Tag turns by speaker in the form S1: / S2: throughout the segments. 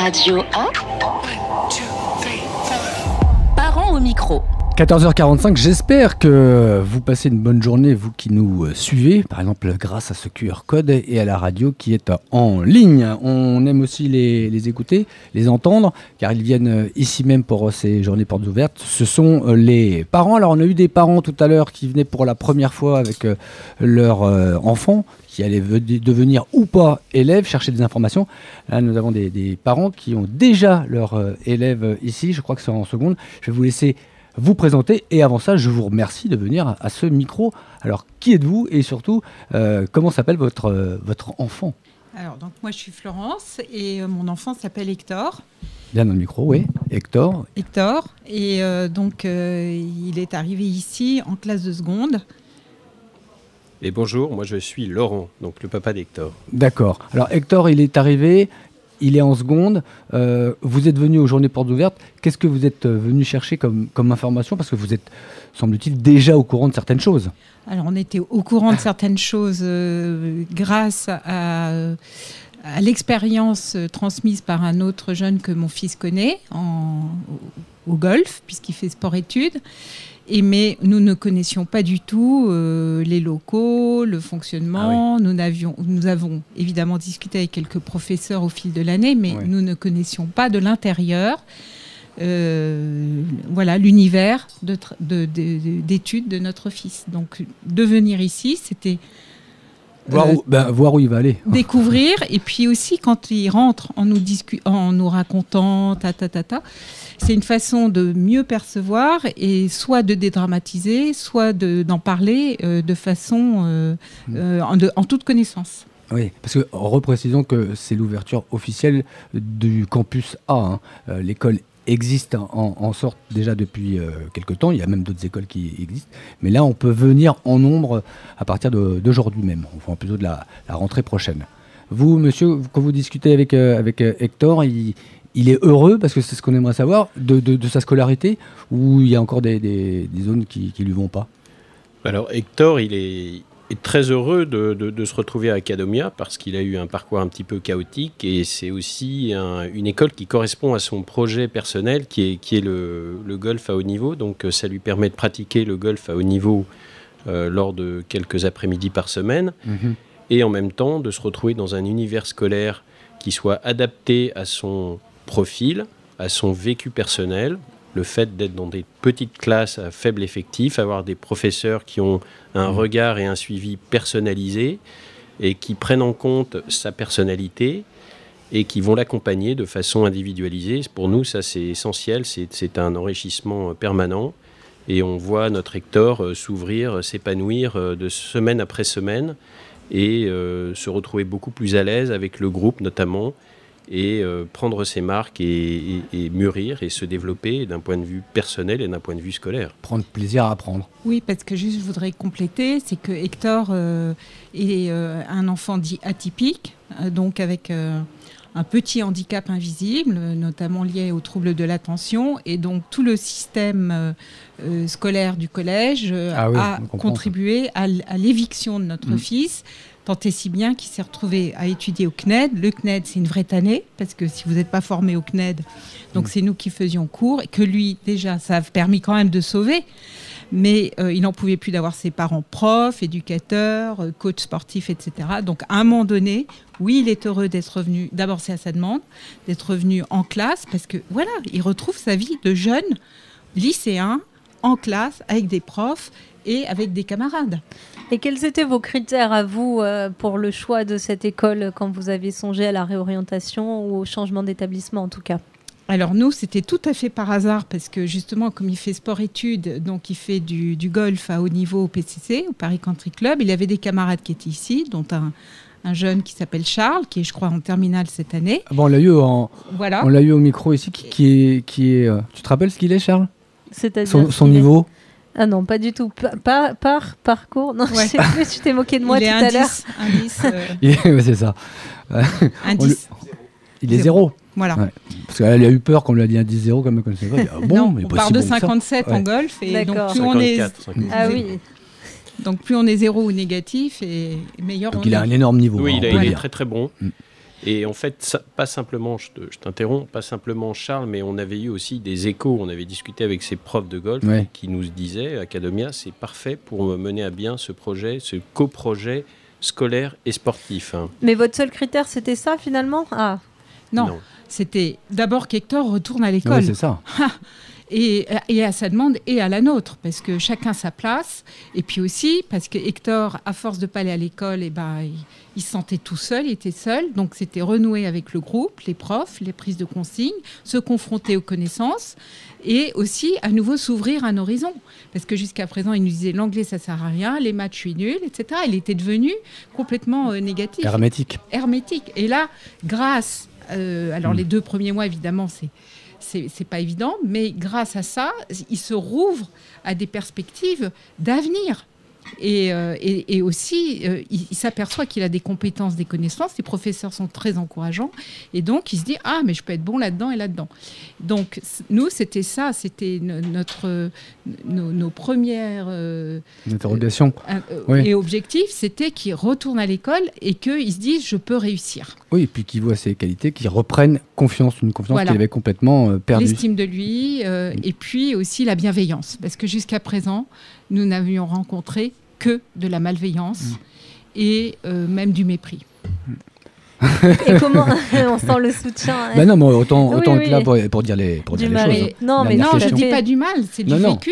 S1: Radio 1. Parents au micro.
S2: 14h45, j'espère que vous passez une bonne journée, vous qui nous suivez, par exemple grâce à ce QR code et à la radio qui est en ligne. On aime aussi les écouter, les entendre, car ils viennent ici même pour ces journées portes ouvertes. Ce sont les parents. Alors on a eu des parents tout à l'heure qui venaient pour la première fois avec leur enfant, qui allaient devenir ou pas élèves, chercher des informations. Là, nous avons des parents qui ont déjà leur élève ici, je crois que c'est en seconde. Je vais vous laisser vous présenter et avant ça je vous remercie de venir à ce micro. Alors qui êtes-vous et surtout comment s'appelle votre enfant?
S3: Alors donc moi je suis Florence et mon enfant s'appelle Hector.
S2: Bien dans le micro, oui. Hector
S3: Et donc il est arrivé ici en classe de seconde.
S4: Et bonjour, moi je suis Laurent, donc le papa d'Hector.
S2: D'accord. Alors Hector, il est arrivé, il est en seconde. Vous êtes venu aux journées portes ouvertes. Qu'est-ce que vous êtes venu chercher comme information? Parce que vous êtes, semble-t-il, déjà au courant de certaines choses.
S3: Alors on était au courant de certaines choses grâce à l'expérience transmise par un autre jeune que mon fils connaît au golf, puisqu'il fait sport-études. Mais nous ne connaissions pas du tout les locaux, le fonctionnement. Ah oui. Nous avons évidemment discuté avec quelques professeurs au fil de l'année, mais oui, nous ne connaissions pas de l'intérieur l'univers d'études de notre fils. Donc de venir ici, c'était
S2: voir où il va aller.
S3: Découvrir, et puis aussi quand il rentre en nous racontant c'est une façon de mieux percevoir et soit de dédramatiser, soit d'en parler de façon en toute connaissance.
S2: Oui, parce que reprécisons que c'est l'ouverture officielle du campus A. L'école existe en sorte déjà depuis quelque temps. Il y a même d'autres écoles qui existent. Mais là, on peut venir en nombre à partir d'aujourd'hui même. Enfin, plutôt de la rentrée prochaine. Vous, monsieur, quand vous discutez avec Hector, il est heureux, parce que c'est ce qu'on aimerait savoir, de sa scolarité, ou il y a encore des zones qui lui vont pas?
S4: Alors Hector, il est très heureux de se retrouver à Academia, parce qu'il a eu un parcours un petit peu chaotique, et c'est aussi une école qui correspond à son projet personnel, qui est le golf à haut niveau. Donc ça lui permet de pratiquer le golf à haut niveau lors de quelques après-midi par semaine, et en même temps de se retrouver dans un univers scolaire qui soit adapté à son profil, à son vécu personnel. Le fait d'être dans des petites classes à faible effectif, avoir des professeurs qui ont un regard et un suivi personnalisé et qui prennent en compte sa personnalité et qui vont l'accompagner de façon individualisée. Pour nous, ça c'est essentiel, c'est un enrichissement permanent et on voit notre Hector s'ouvrir, s'épanouir de semaine après semaine et se retrouver beaucoup plus à l'aise avec le groupe notamment, et prendre ses marques et mûrir et se développer d'un point de vue personnel et d'un point de vue scolaire.
S2: Prendre plaisir à apprendre.
S3: Oui, parce que juste je voudrais compléter, c'est que Hector est un enfant dit atypique, donc avec un petit handicap invisible, notamment lié aux troubles de l'attention, et donc tout le système scolaire du collège a contribué à l'éviction de notre fils. Tant et si bien qu'il s'est retrouvé à étudier au CNED. Le CNED, c'est une vraie tannée, parce que si vous n'êtes pas formé au CNED, donc c'est nous qui faisions cours, et que lui, déjà, ça a permis quand même de sauver, mais il n'en pouvait plus d'avoir ses parents profs, éducateurs, coachs sportifs, etc. Donc à un moment donné, oui, il est heureux d'être revenu, d'abord c'est à sa demande, d'être revenu en classe, parce que voilà, il retrouve sa vie de jeune lycéen, en classe, avec des profs et avec des camarades.
S5: Et quels étaient vos critères à vous pour le choix de cette école quand vous avez songé à la réorientation ou au changement d'établissement en tout cas?
S3: Alors nous, c'était tout à fait par hasard parce que justement, comme il fait sport-études, donc il fait du golf à haut niveau au PCC, au Paris Country Club, il avait des camarades qui étaient ici, dont un jeune qui s'appelle Charles, qui est je crois en terminale cette année.
S2: Bon, on l'a eu on l'a eu au micro ici, qui est tu te rappelles ce qu'il est, Charles?
S5: C'est-à-dire
S2: son niveau?
S5: Ah non, pas du tout. Par parcours. Non, ouais. Je sais plus, tu t'es moqué de moi tout à l'heure.
S3: Il est
S2: ouais, c'est ça.
S3: Un 10.
S2: Il est 0.
S3: Voilà. Ouais.
S2: Parce qu'elle a eu peur qu'on lui a dit un 10-0 comme on ne pas. Bon,
S3: non,
S2: mais
S3: on part de 57 en golf. Et donc plus
S4: 54,
S5: Ah oui.
S3: Donc plus on est zéro ou négatif, et meilleur
S2: donc
S3: on est.
S2: Il a un énorme niveau.
S4: Oui, il est très très bon. Et en fait, pas simplement, je t'interromps, pas simplement Charles, mais on avait eu aussi des échos. On avait discuté avec ses profs de golf qui nous disaient, Academia, c'est parfait pour mener à bien ce projet, ce coprojet scolaire et sportif.
S5: Mais votre seul critère, c'était ça finalement ?
S3: Non. C'était d'abord qu'Hector retourne à l'école.
S2: Oui, c'est ça.
S3: Et à sa demande et à la nôtre, parce que chacun sa place. Et puis aussi, parce que Hector, à force de ne pas aller à l'école, il se sentait tout seul, il était seul. Donc c'était renouer avec le groupe, les profs, les prises de consignes, se confronter aux connaissances et aussi à nouveau s'ouvrir un horizon. Parce que jusqu'à présent, il nous disait l'anglais, ça ne sert à rien, les maths, je suis nul, etc. Il était devenu complètement négatif.
S2: Hermétique.
S3: Et là, grâce... alors les 2 premiers mois, évidemment, c'est pas évident, mais grâce à ça, il se rouvre à des perspectives d'avenir. Et aussi, il s'aperçoit qu'il a des compétences, des connaissances. Les professeurs sont très encourageants. Et donc, il se dit, mais je peux être bon là-dedans et là-dedans. Donc, nous, c'était ça. C'était nos premières...
S2: interrogations.
S3: Et objectifs, c'était qu'il retourne à l'école et qu'il se dise, je peux réussir.
S2: Oui, et puis qu'il voit ses qualités, qu'il reprenne confiance, une confiance qu'il avait complètement perdue.
S3: L'estime de lui, et puis aussi la bienveillance. Parce que jusqu'à présent, nous n'avions rencontré que de la malveillance et même du mépris.
S5: Et comment on sent le soutien
S2: Non, mais autant être là pour dire les choses.
S3: Non, je ne dis pas du mal, c'est du vécu.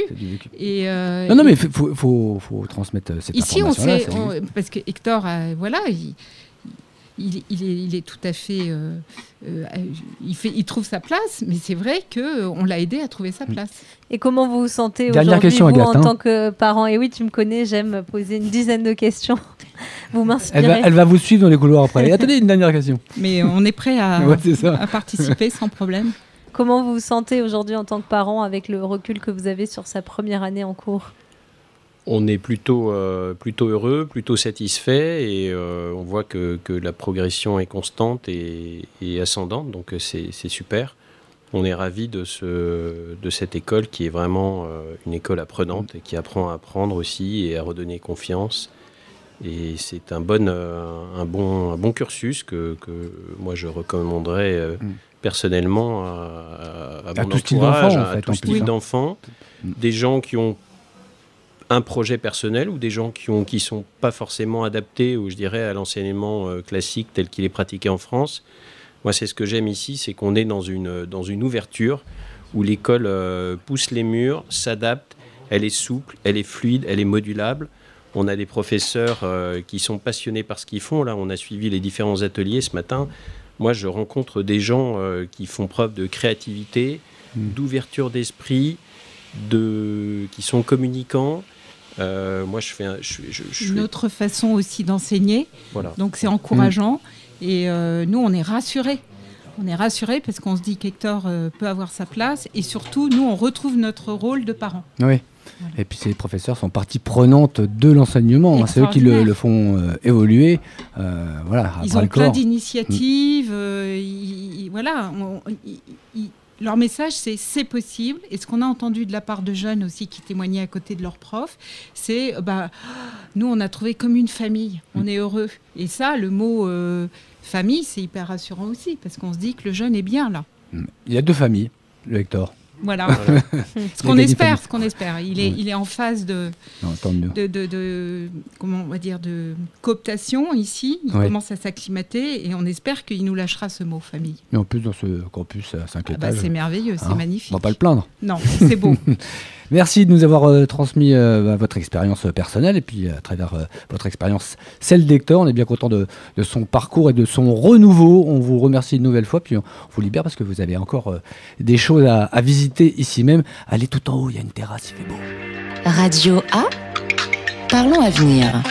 S3: Et
S2: non, mais il faut transmettre cette information-là.
S3: Ici, parce que Hector, il est tout à fait... il trouve sa place, mais c'est vrai qu'on l'a aidé à trouver sa place.
S5: Et comment vous vous sentez aujourd'hui, vous, en tant que parent ? Et oui, tu me connais, j'aime poser une dizaine de questions. Vous m'inspirez.
S2: Elle va vous suivre dans les couloirs après. Attendez, une dernière question.
S3: Mais on est prêt à participer sans problème.
S5: Comment vous vous sentez aujourd'hui en tant que parent avec le recul que vous avez sur sa première année en cours ?
S4: On est plutôt heureux, plutôt satisfait et on voit que la progression est constante et ascendante, donc c'est super. On est ravis de cette école qui est vraiment une école apprenante et qui apprend à apprendre aussi et à redonner confiance. Et c'est un bon cursus que moi je recommanderais personnellement à mon entourage, à tout style d'enfants, des gens qui ont un projet personnel ou des gens qui sont pas forcément adaptés, ou je dirais, à l'enseignement classique tel qu'il est pratiqué en France. Moi, c'est ce que j'aime ici, c'est qu'on est dans une ouverture où l'école pousse les murs, s'adapte, elle est souple, elle est fluide, elle est modulable. On a des professeurs qui sont passionnés par ce qu'ils font. Là, on a suivi les différents ateliers ce matin. Moi, je rencontre des gens qui font preuve de créativité, d'ouverture d'esprit, qui sont communicants. Moi,
S3: une autre façon aussi d'enseigner. Voilà. Donc, c'est encourageant. Et nous, on est rassurés. On est rassurés parce qu'on se dit qu'Hector peut avoir sa place. Et surtout, nous, on retrouve notre rôle de parents.
S2: Oui. Voilà. Et puis, ces professeurs sont partie prenante de l'enseignement. C'est eux qui le font évoluer.
S3: Ils ont plein d'initiatives. Leur message, c'est possible. Et ce qu'on a entendu de la part de jeunes aussi qui témoignaient à côté de leurs profs, c'est nous, on a trouvé comme une famille. On est heureux. Et ça, le mot famille, c'est hyper rassurant aussi parce qu'on se dit que le jeune est bien là.
S2: Il y a 2 familles, le Hector.
S3: Voilà. Ce qu'on espère. Il est en phase de comment on va dire, de cooptation ici. Il commence à s'acclimater et on espère qu'il nous lâchera ce mot famille.
S2: Et en plus, dans ce campus à 5 étages.
S3: C'est merveilleux, c'est magnifique.
S2: On ne va pas le plaindre.
S3: Non, c'est beau.
S2: Merci de nous avoir transmis votre expérience personnelle et puis à travers votre expérience, celle d'Hector. On est bien content de son parcours et de son renouveau. On vous remercie une nouvelle fois, puis on vous libère parce que vous avez encore des choses à visiter ici même. Allez tout en haut, il y a une terrasse, il fait beau.
S1: Radio A, parlons avenir.